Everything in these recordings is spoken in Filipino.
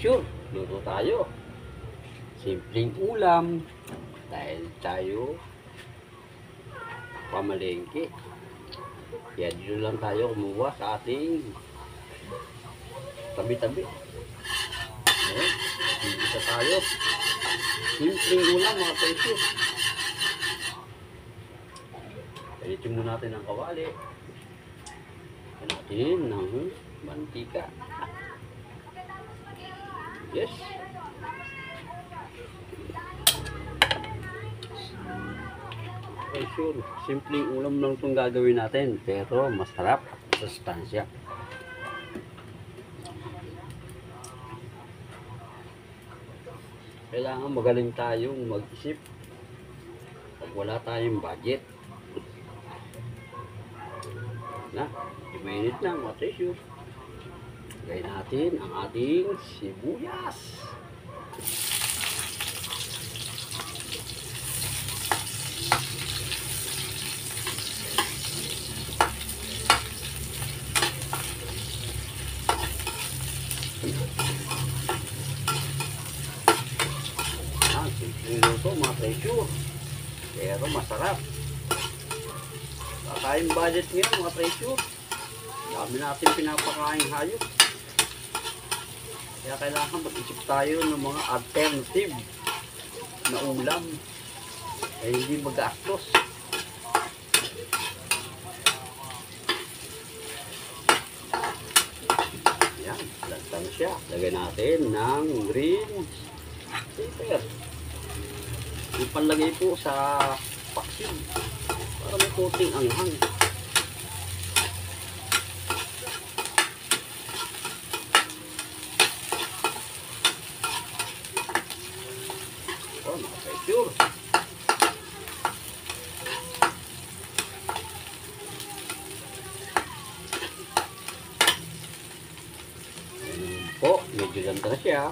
treasure, luto tayo. Simpleng ulam dahil tayo pamalengke. Kaya dito lang tayo kumuha sa ating tabi-tabi. Ayan, dito tayo. Simpleng ulam mga treasure. Palitin muna natin ang kawali. Palitin natin ng mantika. Yes. Okay, sure. Simpleng ulam lang itong gagawin natin. Pero masarap at sustansya. Kailangan magaling tayong mag-isip pag wala tayong budget. Na, 5 minutes na mga treasure. Gawin natin ang ating sibuyas. Simpleng luto mga treasure. Pero masarap. Tayong budget ngayon mga treasure. Dami natin pinapakain hayop. Kaya kailangan mag-isip tayo ng mga alternative na ulam. Kaya hindi mag-gastos. Yan, lantan siya. Lagyan natin ng green pepper. Ipalagay po sa paksiw para may coating anghang. Oh, mga treasure. Po, medyo ganda na siya.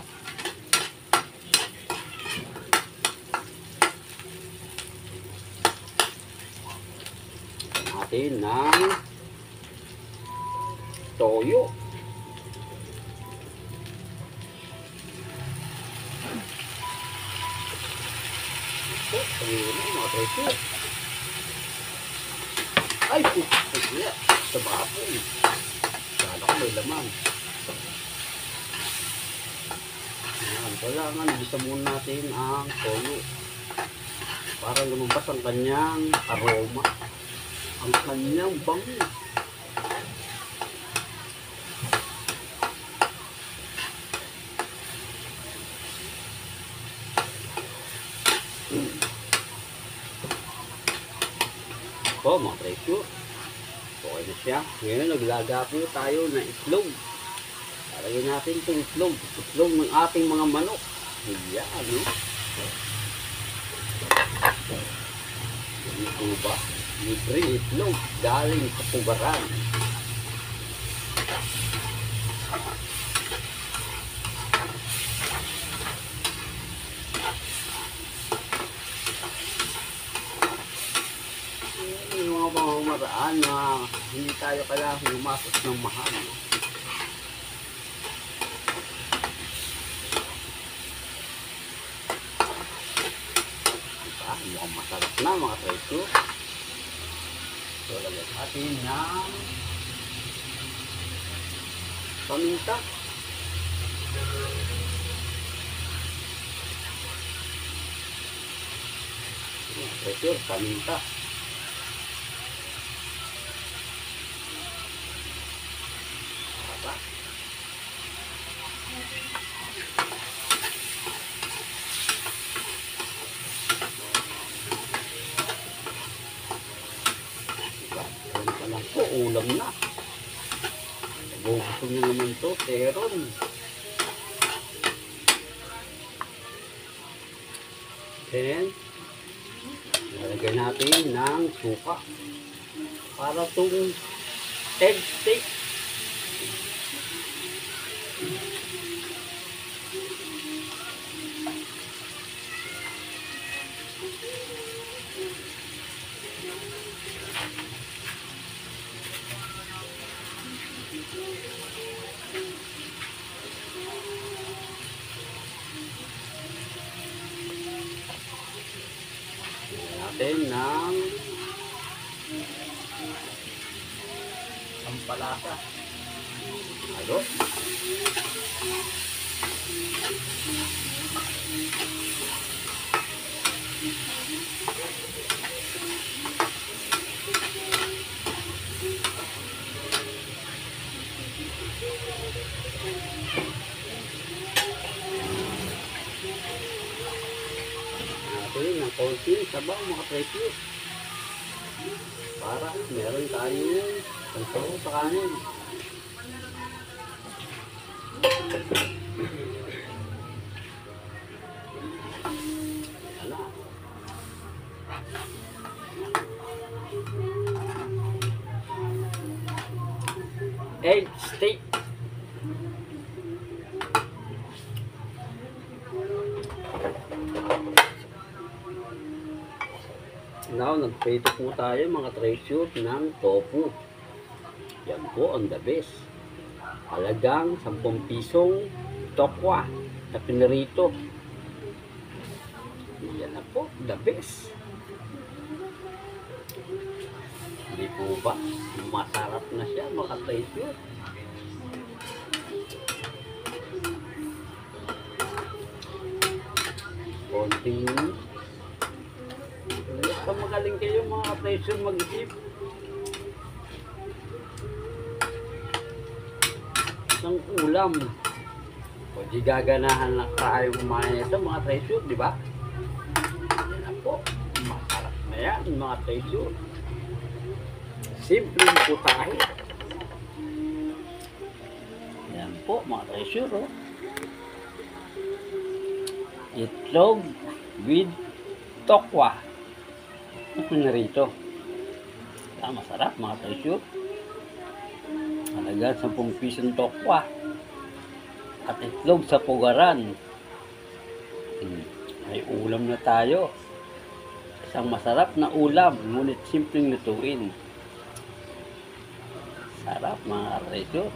Natin ng toyo. Po, ayun na mga treasure. Ay, kaya, sa baboy. Kala ko may laman. Ayan, kailangan bisa muna natin ang toyo para lumabas ang kanyang aroma, ang kanyang bango. Po mga treasure, okay na siya. Ngayon naglaga po tayo ng itlog. Lagyan natin itong itlog ng ating mga manok. Ayan, no? Ito ba? Libre itlog galing sa pugaran. Yung mga pamamaraan na hindi tayo kailangan lumasot ng mahal. Mukhang masarap na mga treasure. So, lagyan natin ng paminta. Mga treasure, paminta. Po, ulam na. Gusto nyo naman to, teron. Then, lalagyan natin ng suka para itong egg steak. natin ng sampalasa. Halo. Natin ng konting sabaw mga presyo. Para meron tayong pansabaw sa kanin. Ayan na. Egg steak. Now, nagprito po tayo mga treasure ng tofu. Yan po ang the best. Halagang 10 pisong tokwa na pinarito. Yan na po, the best. Hindi po ba? Masarap na siya mga treasure. Konting basta magaling kayo mga treasure mag-isip ng ulam. O di gaganahan na tayo kumain ito mga treasure, di ba? Yan na po. Masarap na yan mga treasure. Simple po tayo. Yan po mga treasure. Oh. Itlog with tokwa. Ano rito? Masarap mga treasure. Halaga 10 pisong tokwa. At itlog sa pugaran. May ulam na tayo. Isang masarap na ulam, ngunit simpleng lutuin. Sarap mga treasure.